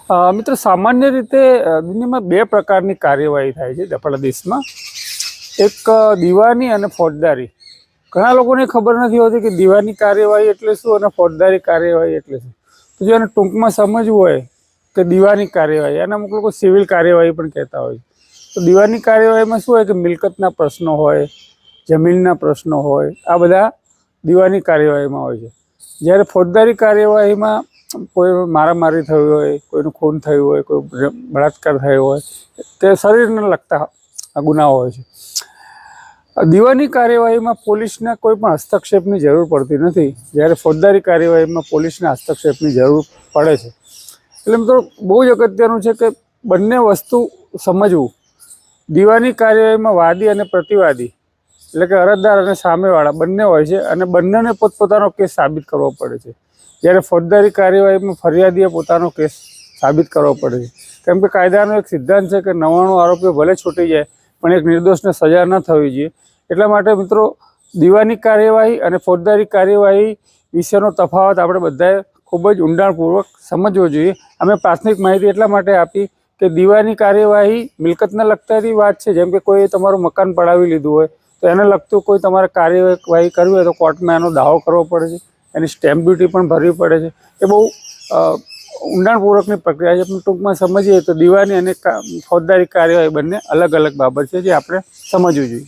મિત્રો સામાન્ય રીતે દુનિયામાં બે પ્રકારની કાર્યવાહી થાય છે આપણા દેશમાં. એક દીવાની અને ફોજદારી. ઘણા લોકોને ખબર નથી હોતી કે દીવાની કાર્યવાહી એટલે શું અને ફોજદારી કાર્યવાહી એટલે શું. તો જો એને ટૂંકમાં સમજવું હોય કે દીવાની કાર્યવાહી, અને અમુક લોકો સિવિલ કાર્યવાહી પણ કહેતા હોય. તો દીવાની કાર્યવાહીમાં શું હોય કે મિલકતના પ્રશ્નો હોય, જમીનના પ્રશ્નો હોય, આ બધા દીવાની કાર્યવાહીમાં હોય છે. જ્યારે ફોજદારી કાર્યવાહીમાં કોઈ મારામારી થયું હોય, કોઈનું ખૂન થયું હોય, કોઈ બળાત્કાર થયો હોય, તે શરીરને લગતા ગુનાઓ હોય છે. દીવાની કાર્યવાહીમાં પોલીસને કોઈ પણ હસ્તક્ષેપની જરૂર પડતી નથી, જ્યારે ફોજદારી કાર્યવાહીમાં પોલીસના હસ્તક્ષેપની જરૂર પડે છે. એટલે મિત્રો બહુ જ અગત્યનું છે કે બંને વસ્તુ સમજવું. દીવાની કાર્યવાહીમાં વાદી અને પ્રતિવાદી એટલે કે અરજદાર અને સામેવાળા બંને હોય છે, અને બંનેને પોતપોતાનો કેસ સાબિત કરવો પડે છે. જ્યારે ફોજદારી કાર્યવાહીમાં ફરિયાદીએ પોતાનો કેસ સાબિત કરવો પડે છે. કેમ કે કાયદાનો એક સિદ્ધાંત છે કે 99 આરોપીઓ ભલે છૂટી જાય પણ એક નિર્દોષને સજા ન થવી જોઈએ. એટલા માટે મિત્રો દીવાની કાર્યવાહી અને ફોજદારી કાર્યવાહી વિશેનો તફાવત આપણે બધાએ ખૂબ જ ઊંડાણપૂર્વક સમજવો જોઈએ. અમે પ્રાથમિક માહિતી એટલા માટે આપી કે દીવાની કાર્યવાહી મિલકતને લગતાની વાત છે. જેમ કે કોઈ તમારું મકાન પડાવી લીધું હોય તો એને લગતું કોઈ તમારે કાર્યવાહી કરવી હોય તો કોર્ટમાં એનો દાવો કરવો પડે છે, એની સ્ટેમ્પ ડ્યુટી પણ ભરવી પડે છે. એ બહુ ઊંડાણપૂર્વકની પ્રક્રિયા છે. પણ ટૂંકમાં સમજીએ તો દીવાની અને ફોજદારી કાર્યવાહી બંને અલગ અલગ બાબત છે, જે આપણે સમજવું જોઈએ.